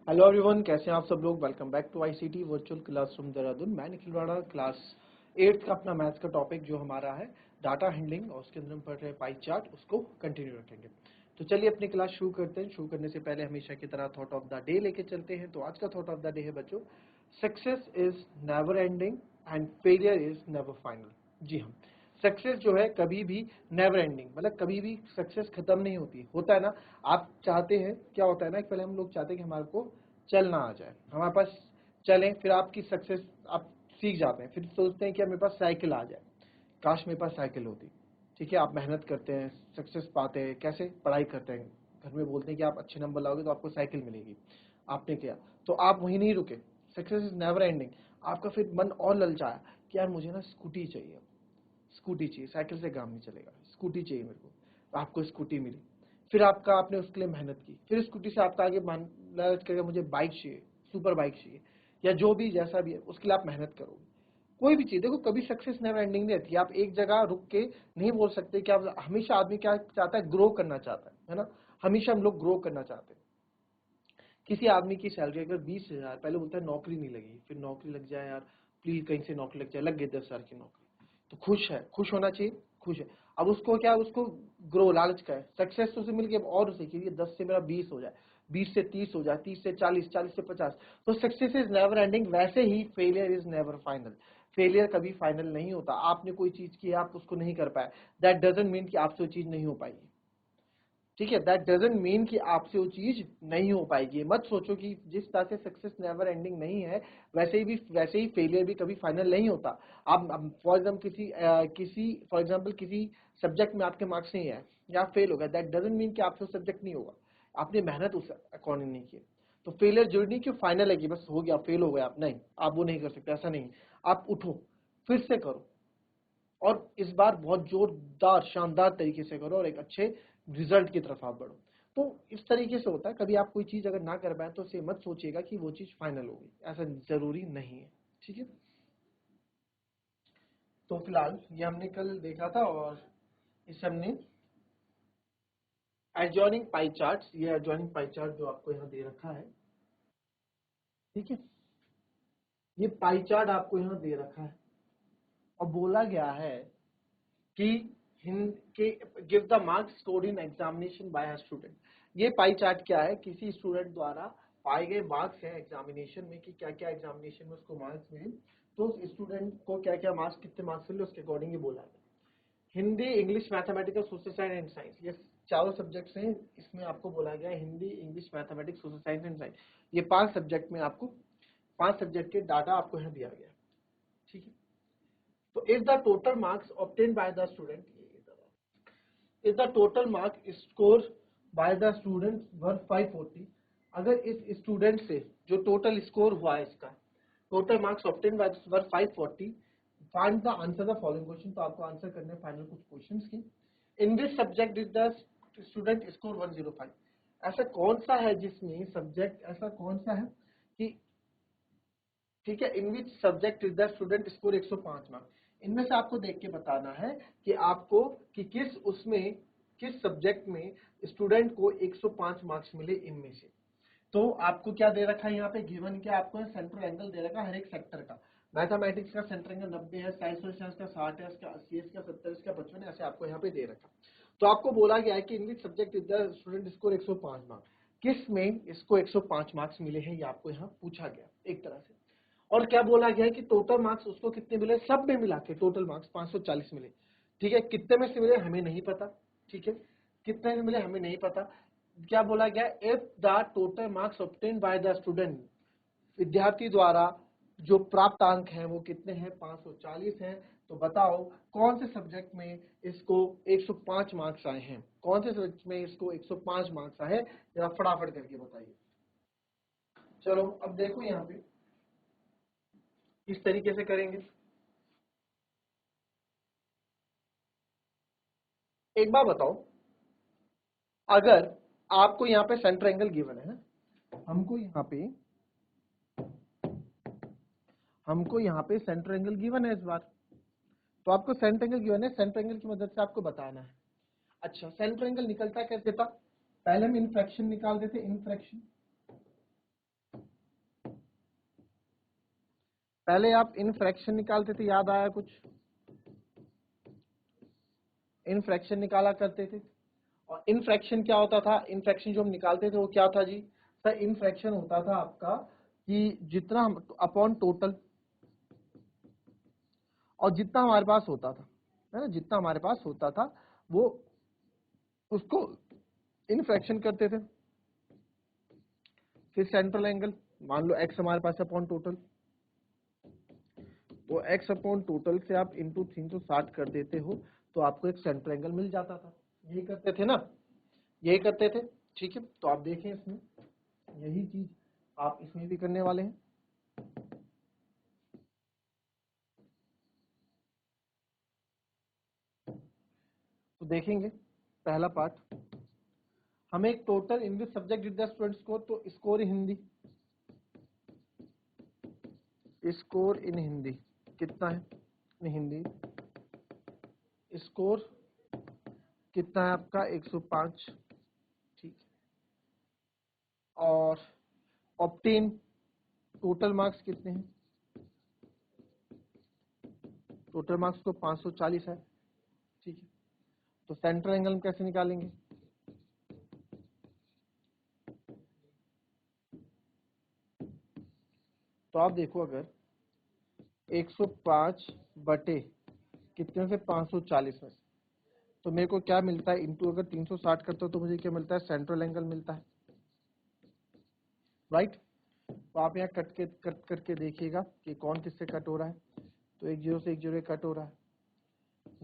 Hello everyone, कैसे हैं आप सब लोग। Welcome back to ICT virtual classroom Dehradun. मैं निखिल राणा, क्लास 8 का अपना मैथ्स का टॉपिक जो हमारा है डाटा हैंडलिंग, और उसके अंदर हम पढ़ रहे हैं पाई चार्ट, उसको कंटिन्यू रखेंगे। तो चलिए अपनी क्लास शुरू करते हैं। शुरू करने से पहले हमेशा की तरह थॉट ऑफ द डे लेके चलते हैं। तो आज का थॉट ऑफ द डे है बच्चों, success is never ending and failure is never final. जी हाँ, सक्सेस जो है कभी भी नेवर एंडिंग, मतलब कभी भी सक्सेस खत्म नहीं होती। होता है ना, आप चाहते हैं, क्या होता है ना कि पहले हम लोग चाहते हैं कि हमारे को चलना आ जाए, हमारे पास चलें, फिर आपकी सक्सेस आप सीख जाते हैं, फिर सोचते हैं कि अब मेरे पास साइकिल आ जाए, काश मेरे पास साइकिल होती। ठीक है, आप मेहनत करते हैं, सक्सेस पाते हैं, कैसे पढ़ाई करते हैं, घर में बोलते हैं कि आप अच्छे नंबर लाओगे तो आपको साइकिल मिलेगी, आपने किया, तो आप वहीं नहीं रुके। Success is never ending. आपका फिर मन और ललचाया कि यार मुझे ना स्कूटी चाहिए, स्कूटी चाहिए, साइकिल से काम नहीं चलेगा, स्कूटी चाहिए मेरे को। तो आपको स्कूटी मिली, फिर आपने उसके लिए मेहनत की, फिर स्कूटी से आपका आगे लालच करेगा मुझे बाइक चाहिए, सुपर बाइक चाहिए, या जो भी जैसा भी है उसके लिए आप मेहनत करोगे। कोई भी चीज देखो, कभी सक्सेस नेवर एंडिंग नहीं रहती। आप एक जगह रुक के नहीं बोल सकते कि आप हमेशा, आदमी क्या चाहता है, ग्रो करना चाहता है ना। हमेशा हम लोग ग्रो करना चाहते हैं। किसी आदमी की सैलरी अगर 20,000, पहले बोलता है नौकरी नहीं लगी, फिर नौकरी लग जाए यार, प्लीज कहीं से नौकरी लग जाए, लग गई 10,000 की नौकरी, तो खुश है, खुश होना चाहिए, खुश है। अब उसको क्या, उसको ग्रो, लालच का है, सक्सेस तो उसे मिल गया, और उसे चाहिए 10 से मेरा 20 हो जाए, 20 से 30 हो जाए, 30 से 40, 40 से 50। तो सक्सेस इज नेवर एंडिंग। वैसे ही failure is never final. Failure कभी फाइनल नहीं होता। आपने कोई चीज की, आप उसको नहीं कर पाए, दैट डजंट मीन कि आपसे वो चीज नहीं हो पाएगी। ठीक है, दैट डजंट मीन कि आपसे वो चीज नहीं हो पाएगी। मत सोचो कि जिस तरह से सक्सेस नेवर एंडिंग नहीं है, वैसे ही फेलियर भी कभी फाइनल नहीं होता। आप फॉर एग्जाम्पल किसी सब्जेक्ट में आपके मार्क्स नहीं आए या आप फेल हो गए, दैट डजंट मीन कि आपसे वो सब्जेक्ट नहीं होगा, आपने मेहनत उस अकॉर्डिंग नहीं की। तो फेलियर जरूरी नहीं कि फाइनल है कि बस हो गया, फेल हो गया आप, नहीं, आप वो नहीं कर सकते, ऐसा नहीं। आप उठो, फिर से करो, और इस बार बहुत जोरदार शानदार तरीके से करो, और एक अच्छे रिजल्ट की तरफ आप बढ़ो। तो इस तरीके से होता है। कभी आप कोई चीज अगर ना कर पाए तो उसे मत सोचिएगा कि वो चीज फाइनल होगी, ऐसा जरूरी नहीं है। ठीक है, तो फिलहाल ये हमने कल देखा था, और इस हमने एडजॉइनिंग पाई चार्ट, ये एडजॉइनिंग पाई चार्ट जो आपको यहाँ दे रखा है, ठीक है, ये पाई चार्ट आपको यहाँ दे रखा है, और बोला गया है कि give the marks scored in examination by a student. ये पाई चार्ट क्या है, किसी स्टूडेंट द्वारा पाए गए मार्क्स हैं एग्जामिनेशन में, कि क्या क्या एग्जामिनेशन में उसको मार्क्स मिले, तो उस स्टूडेंट को क्या क्या मार्क्स, कितने मार्क्स मिले, उसके अकॉर्डिंग ये बोला है। Hindi, English, mathematics, social science and science, ये चारों सब्जेक्ट्स हैं। इसमें आपको बोला गया है Hindi, English, mathematics, social science and science, ये 5 सब्जेक्ट में आपको 5 सब्जेक्ट के डाटा आपको यहाँ दिया गया है। ठीक है, तो if the total marks obtain by the student, if the total mark score bye the student वर 540, अगर इस स्टूडेंट से जो टोटल स्कोर हुआ है, इसका total marks obtain bye were 540, find the answer the following question. तो आपको आंसर करने फाइनल कुछ क्वेश्चंस की। इन this subject is the student score 105। ऐसा कौन सा है जिसमें सब्जेक्ट, ऐसा कौन सा है कि, ठीक है, in which subject is the student score 105 marks. इनमें से आपको देख के बताना है कि आपको, कि किस सब्जेक्ट में स्टूडेंट को 105 मार्क्स मिले इनमें से। तो आपको क्या दे रखा है यहाँ पे, गिवन क्या आपको सेंट्रल एंगल दे रखा है हर एक सेक्टर का। मैथमेटिक्स का सेंट्रल एंगल 90 है, साइंस का 60 है, इसका 80 है, इसका 70, इसका 55 है, ऐसे आपको यहाँ पे दे रखा। तो आपको बोला गया है कि in which subject is the student score 105 marks, किस में इसको 105 मार्क्स मिले हैं, ये आपको यहाँ पूछा गया एक तरह से। और क्या बोला गया है कि टोटल मार्क्स उसको कितने मिले, सब में मिला के टोटल मार्क्स 540 मिले। ठीक है, कितने में से मिले हमें नहीं पता। ठीक है, कितने में मिले हमें नहीं पता। क्या बोला गया, if the total marks obtain by the student, विद्यार्थी द्वारा जो प्राप्त अंक हैं वो कितने हैं, 540 हैं। तो बताओ कौन से सब्जेक्ट में इसको 105 मार्क्स आए हैं, कौन से सब्जेक्ट में इसको 105 मार्क्स आए हैं, जरा फटाफट करके बताइए। चलो अब देखो यहाँ पे किस तरीके से करेंगे। एक बार बताओ, अगर आपको यहाँ पे सेंटर एंगल गिवन है ना, हमको यहाँ पे सेंटर एंगल गिवन है इस बार, तो आपको सेंटर एंगल गिवन है, सेंटर एंगल की मदद से आपको बताना है। अच्छा, सेंटर एंगल निकलता कैसे था, पहले हम इनफ्रैक्शन निकाल देते, इनफ्रैक्शन, पहले आप इन फ्रैक्शन निकालते थे, याद आया कुछ? इन फ्रैक्शन निकाला करते थे। और इन फ्रैक्शन क्या होता था? इन फ्रैक्शन जो हम निकालते थे वो क्या था जी? सर इन फ्रैक्शन होता था आपका कि जितना हम अपॉन टोटल, और जितना हमारे पास होता था, है ना, जितना हमारे पास होता था वो उसको इन फ्रैक्शन करते थे। फिर सेंट्रल एंगल, मान लो एक्स हमारे पास अपॉन टोटल, वो एक्स अपॉन टोटल से आप इंटू 360 कर देते हो तो आपको एक सेंट्रल एंगल मिल जाता था। यही करते थे ना, यही करते थे। ठीक है, तो आप देखें इसमें यही चीज आप इसमें भी करने वाले हैं। तो देखेंगे पहला पार्ट, हमें एक total in this subject with the student score, तो score in Hindi, score in Hindi कितना है? इन हिंदी स्कोर कितना है आपका? 105। ठीक है, और ऑब्टेन टोटल मार्क्स कितने हैं? टोटल मार्क्स तो 540 है। ठीक है, तो सेंट्रल एंगल हम कैसे निकालेंगे? तो आप देखो, अगर 105 बटे कितने से 540 में, तो मेरे को क्या मिलता है? इंटू अगर 360 करते हो तो मुझे क्या मिलता है? सेंट्रल एंगल मिलता है, राइट। तो आप यहाँ कट करके देखिएगा कि कौन किससे कट हो रहा है। तो 1 0 से 1 0 कट हो रहा है।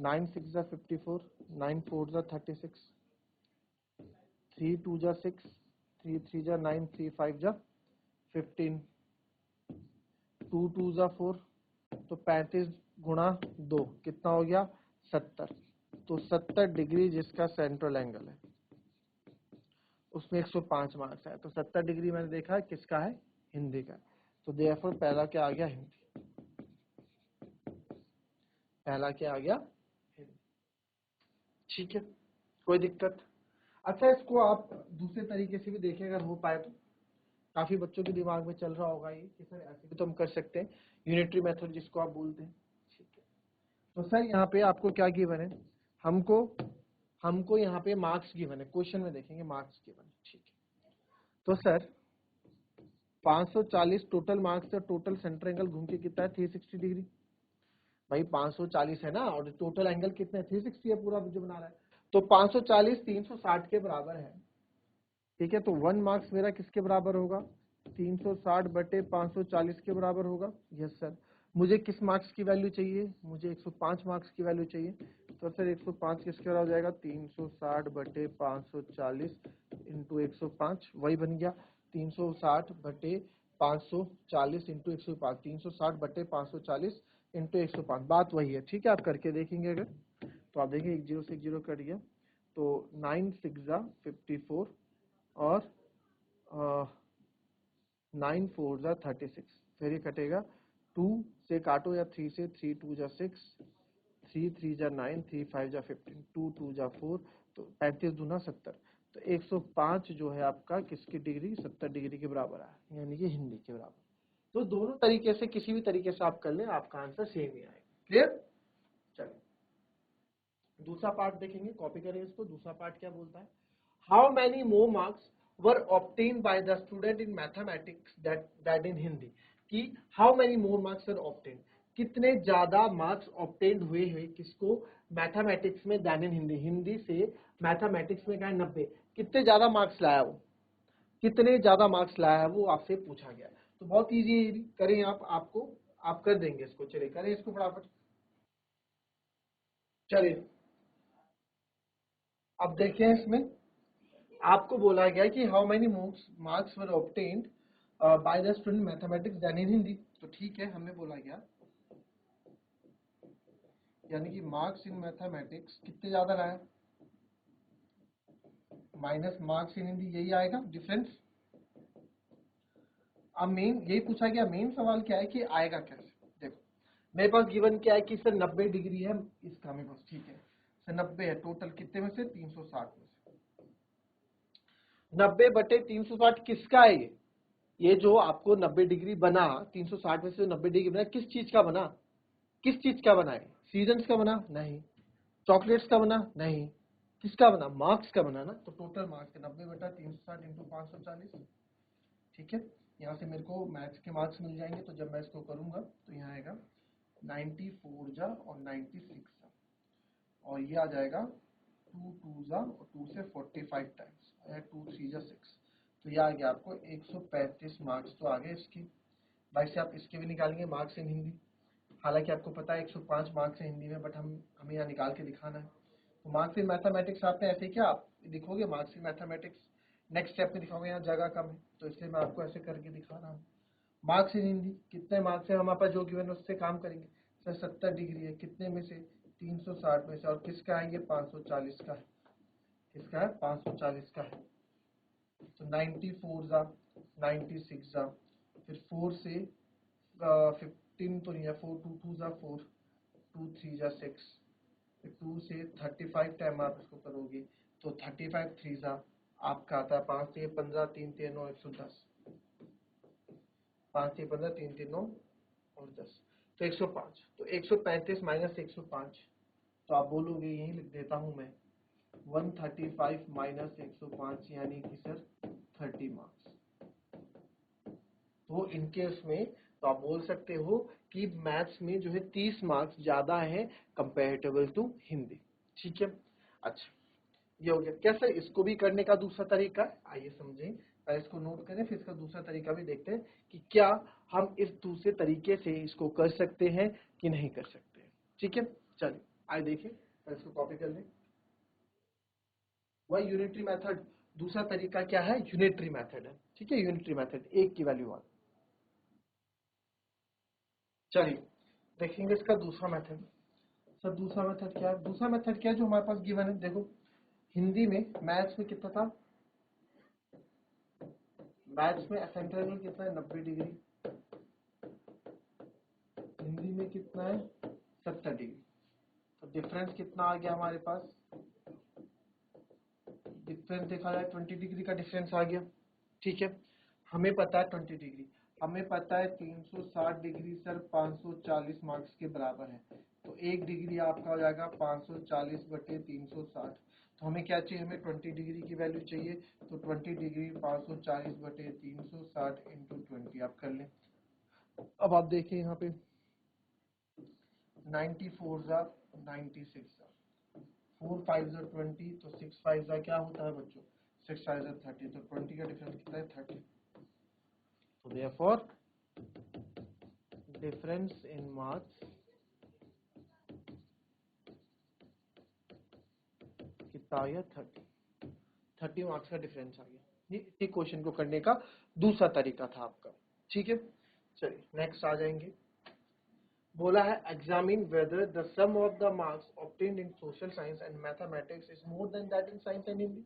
9 6 जा 54, 9 4 जा 36, 3 2 जा 6, 3 3 जा 9, 3 5 जा 15, 2 2 जा 4, तो 35 गुणा 2 कितना हो गया? 70। तो 70 डिग्री जिसका सेंट्रल एंगल है उसमें 105 मार्क्स है। तो 70 डिग्री मैंने देखा है किसका है? हिंदी का। तो देयरफॉर पहला क्या आ गया? हिंदी। पहला क्या आ गया? हिंदी। ठीक है, कोई दिक्कत? अच्छा, इसको आप दूसरे तरीके से भी देखें अगर हो पाए तो। काफी बच्चों के दिमाग में चल रहा होगा ये कि सर ऐसे भी तो हम कर सकते हैं, यूनिटरी मेथड जिसको आप बोलते हैं। ठीक है, तो सर यहाँ पे आपको क्या गिवन है? हमको हमको यहाँ पे मार्क्स गिवन है, क्वेश्चन में देखेंगे मार्क्स गिवन है। ठीक है, तो sir 540 total marks, total centre angle घूम के कितना है? 360 डिग्री। भाई 540 है ना, और टोटल एंगल कितना है? 360 है पूरा जो बना रहा है। तो 540 360 के बराबर है। ठीक है, तो 1 मार्क्स मेरा किसके बराबर होगा? 360 बटे 540 के बराबर होगा। Yes sir. मुझे किस मार्क्स की वैल्यू चाहिए? मुझे 105 मार्क्स की वैल्यू चाहिए। तो सर 105 किसके बराबर हो जाएगा? 360 बटे 540 इंटू 105, वही बन गया 360 बटे 540 इंटू 105, 360 बटे 540 इंटू 105, बात वही है। ठीक है, आप करके देखेंगे अगर, तो आप देखिए 1 0 से 1 0 कट गया, तो 9 6 जा 54, और 9 4 जा 36, फिर ये कटेगा 2 से काटो या 3 से, 3 2 जा 6, 3 3 जा 9, 3 5 जा 15, 2 2 जा 4, तो 35 दूना 70। तो 105 जो है आपका किसकी डिग्री? 70 डिग्री के बराबर है, यानी कि हिंदी के बराबर। तो दोनों तरीके से, किसी भी तरीके से आप कर लें, आपका आंसर सेम ही आएगा। क्लियर? चलिए दूसरा पार्ट देखेंगे, कॉपी करें इसको। दूसरा पार्ट क्या बोलता है? How many more marks were obtain by the student in mathematics that in Hindi, कि how many more marks were obtain, कितने ज्यादा मार्क्स ऑब्टेन हुए हैं किसको? मैथमेटिक्स में दैन इन हिंदी। हिंदी से मैथमेटिक्स में क्या है? 90। कितने ज्यादा मार्क्स लाया वो? कितने ज्यादा मार्क्स लाया है वो आपसे पूछा गया। तो बहुत इजी है, करें आपको आप कर देंगे इसको। चलिए करें इसको फटाफट। चलिए अब देखें, इसमें आपको बोला गया कि how many marks were obtained by the student mathematics then in Hindi. तो ठीक है, हमें बोला गया यानी कि मार्क्स इन मैथमेटिक्स कितने ज्यादा लाया, माइनस मार्क्स इन हिंदी, यही आएगा डिफरेंस। अब मेन यही पूछा गया, मेन सवाल क्या है कि आएगा कैसे? देखो मेरे पास गिवन क्या है कि सर 90 डिग्री है इसका मेरे पास। ठीक है सर, 90 है टोटल, कितने में से? 360 में से। 90 बटे 360 किसका है? ये जो आपको 90 डिग्री बना, 360 में से 90 डिग्री बना, किस चीज का बना? किस चीज का बना है? सीजन्स का बना? नहीं। चॉकलेट्स का बना? नहीं। किसका बना? मार्क्स का बना ना। तो टोटल मार्क्स 90/360 इंटू 540, ठीक है। यहाँ से मेरे को मैथ्स के मार्क्स मिल जाएंगे। तो जब मैं इसको करूंगा तो यहाँ आएगा 94 जा और 96 जा, और ये आ जाएगा 2 2 जा और 2 से 45 टाइम्स, 2 3 जा 6, तो ये आ गया आपको 135 मार्क्स तो आ गए इसकी। भाई से आप इसके भी निकालेंगे मार्क्स इन हिंदी। हालांकि आपको पता है 105 मार्क्स है हिंदी में, बट हमें यहाँ निकाल के दिखाना है। तो मार्क्स इन मैथमेटिक्स आपने ऐसे क्या आप लिखोगे marks in mathematics, next step में दिखाओगे, यहाँ जगह कम है तो इसलिए मैं आपको ऐसे करके दिखा रहा हूँ। मार्क्स इन हिंदी कितने मार्क्स है हमारे पास, जो गिवन उससे काम करेंगे। सर 70 डिग्री है, कितने में से? 360 में से, और किसका है ये? 540 का है। किसका है? 540 का है। तो 94 जा 96 जा, फिर 4 से 15 तो नहीं है, 4 2 2 जा 4, 2 3 जा 6, फिर 2 से 35 टाइम आप इसको करोगे तो 35 3 जा आपका आता है 5 से 15, 3 3 9 110, 5 से 15, 3 3 9 और 10, तो 105। तो 135 माइनस 105, तो आप बोलोगे, यही लिख देता हूं मैं, 135 माइनस 105 यानी कि सर 30 मार्क्स। तो इनके उसमें तो आप बोल सकते हो कि मैथ्स में जो है 30 मार्क्स ज्यादा है कंपेरेटिबल टू हिंदी, ठीक है। अच्छा, ये हो गया। कैसे इसको भी करने का दूसरा तरीका है, आइए समझें। पहले इसको नोट करें, फिर इसका दूसरा तरीका भी देखते हैं कि क्या हम इस दूसरे तरीके से इसको कर सकते हैं कि नहीं कर सकते हैं, ठीक है। चलिए आइए देखिए, पहले इसको कॉपी कर लें। वही यूनिटरी मेथड, दूसरा तरीका क्या है? यूनिटरी मेथड है, ठीक है। यूनिटरी मेथड, एक की वैल्यू 1। चलिए देखेंगे इसका दूसरा मेथड। सर दूसरा मेथड क्या है? दूसरा मेथड क्या है जो हमारे पास गिवन है? देखो हिंदी में, मैथ्स में कितना था? मैथ्स में सेंट्रल एंगल कितना है? 90 डिग्री। हिंदी में कितना है? 70 डिग्री। तो डिफरेंस कितना आ गया हमारे पास? डिफरेंस देखा जाए 20 डिग्री का डिफरेंस आ गया, ठीक है। हमें पता है 20 डिग्री, हमें पता है 360 डिग्री सर 540 मार्क्स के बराबर है। तो 1 डिग्री आपका हो जाएगा 540/360। तो हमें क्या चाहिए? हमें 20 डिग्री की वैल्यू चाहिए। तो 20 डिग्री 540/360 इंटू 20 आप कर लें। अब आप देखिए यहाँ पे 94 जा 96 जा, 4 5 जा 20, तो 6 5 जा क्या होता है बच्चों? 6 5 जा 30, तो 20 का डिफरेंस कितना है? 30। तो therefore difference in marks कितना आ गया? 30 मार्क्स का डिफरेंस आ गया। ये इसी क्वेश्चन को करने का दूसरा तरीका था आपका, ठीक है। चलिए नेक्स्ट आ जाएंगे। बोला है examine whether the sum of the marks obtained in social science and mathematics is more than that in science and Hindi.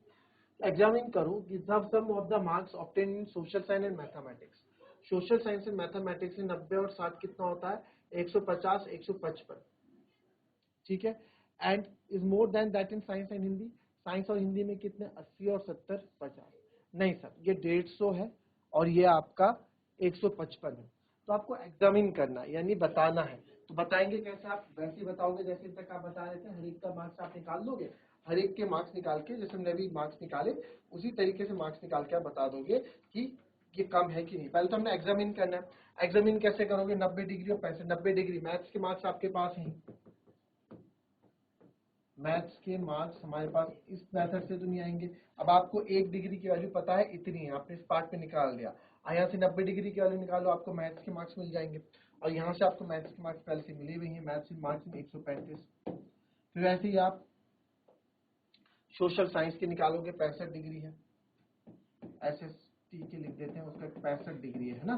Examine करो कि the sum of the marks obtained in social science and mathematics. Social science and mathematics में 90 और 60 कितना होता है? 150 155, ठीक है। And is more than that in science and Hindi. Science और हिंदी में कितने? 80 और 70 50। नहीं सर, ये 150 है और ये आपका 155 है। तो आपको एग्जामिन करना यानी बताना है। तो बताएंगे कैसे? आप वैसे ही बताओगे जैसे तक आप बता रहे थे, हर एक का मार्क्स आप निकाल लोगे। हर एक के मार्क्स निकाल के, जैसे हमने अभी मार्क्स निकाले उसी तरीके से मार्क्स निकाल के आप बता दोगे कि ये कम है कि नहीं। पहले तो हमने एग्जामिन करना है। एग्जामिन कैसे करोगे? 90 डिग्री और 65। 90 डिग्री मैथ्स के मार्क्स आपके पास हैं, मैथ्स के मार्क्स हमारे पास इस मेथड से तो नहीं आएंगे। अब आपको 1 डिग्री की वैल्यू पता है इतनी है, आपने इस पार्ट पे निकाल दिया। यहाँ से 90 डिग्री की वैल्यू निकालो, आपको मैथ्स के मार्क्स मिल जाएंगे। और यहाँ से आपको मैथ्स के मार्क्स पहले से मिले हुए हैं, मैथ्स के मार्क्स 135। फिर ऐसे ही आप सोशल साइंस के निकालोगे, 65 डिग्री है। SST के लिख देते हैं, उसका 65 डिग्री है ना,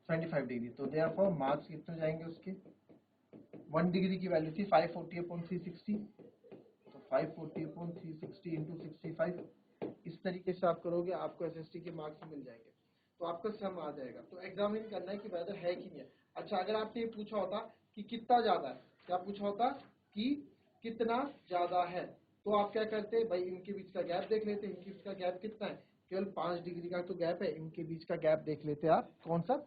25 डिग्री। तो देयरफॉर मार्क्स कितने जाएंगे उसके? 1 डिग्री की वैल्यू थी 540/360, 540/360 इंटू 65। इस तरीके से आप करोगे, आपको SST के मार्क्स मिल जाएंगे। तो आपका सम आ जाएगा। तो एग्जामिन करना है कि वेदर है कि नहीं है। अच्छा, अगर आपने ये पूछा होता कि कितना ज्यादा है, क्या पूछा होता कि कितना ज्यादा है, तो आप क्या करते? भाई इनके बीच का गैप देख लेते, इनके बीच का गैप कितना है? केवल 5 डिग्री का तो गैप है, इनके बीच का गैप देख लेते हैं आप कौन सा।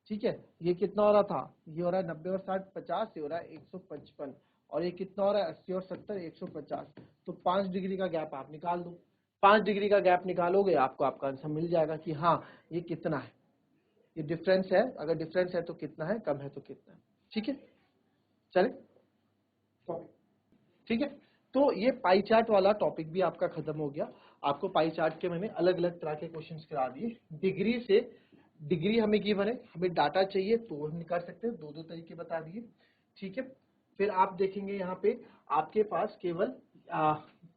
ठीक है, ये कितना हो रहा था, ये हो रहा है 90 और 60 50, ये हो रहा है 155, और ये कितना हो रहा है 80 और 70 150। तो 5 डिग्री का गैप आप निकाल दो। 5 डिग्री का गैप निकालोगे आपको आपका आंसर मिल जाएगा कि हाँ ये कितना है, ये डिफरेंस है, अगर डिफरेंस है तो कितना है, कम है तो कितना है। ठीक है, चले ठीक है। तो ये पाई चार्ट वाला टॉपिक भी आपका खत्म हो गया। आपको पाई चार्ट के मैंने अलग अलग तरह के क्वेश्चंस करा दिए। डिग्री से, डिग्री हमें गिवन है, हमें डाटा चाहिए तो हम निकाल सकते हैं, दो दो तरीके बता दिए। ठीक है, फिर आप देखेंगे यहाँ पे आपके पास केवल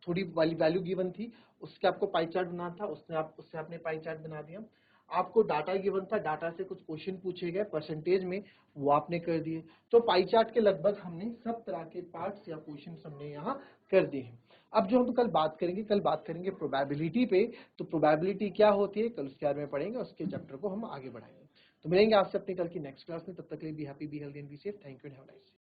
थोड़ी वाली वैल्यू गिवन थी, उसके आपको पाई चार्ट बनाना था, उससे आपने पाई चार्ट बना दिया। आपको डाटा गिवन था, डाटा से कुछ क्वेश्चन पूछे गए परसेंटेज में, वो आपने कर दिए। तो पाई चार्ट के लगभग हमने सब तरह के पार्ट्स या क्वेश्चन हमने यहाँ कर दिए हैं। अब जो हम कल बात करेंगे, कल बात करेंगे प्रोबेबिलिटी पे। तो प्रोबेबिलिटी क्या होती है कल उसके बारे में पढ़ेंगे, उसके चैप्टर को हम आगे बढ़ाएंगे। तो मिलेंगे आपसे अपनी कल की नेक्स्ट क्लास में, तब तक के लिए be happy, be healthy and be safe. Thank you and have a nice day.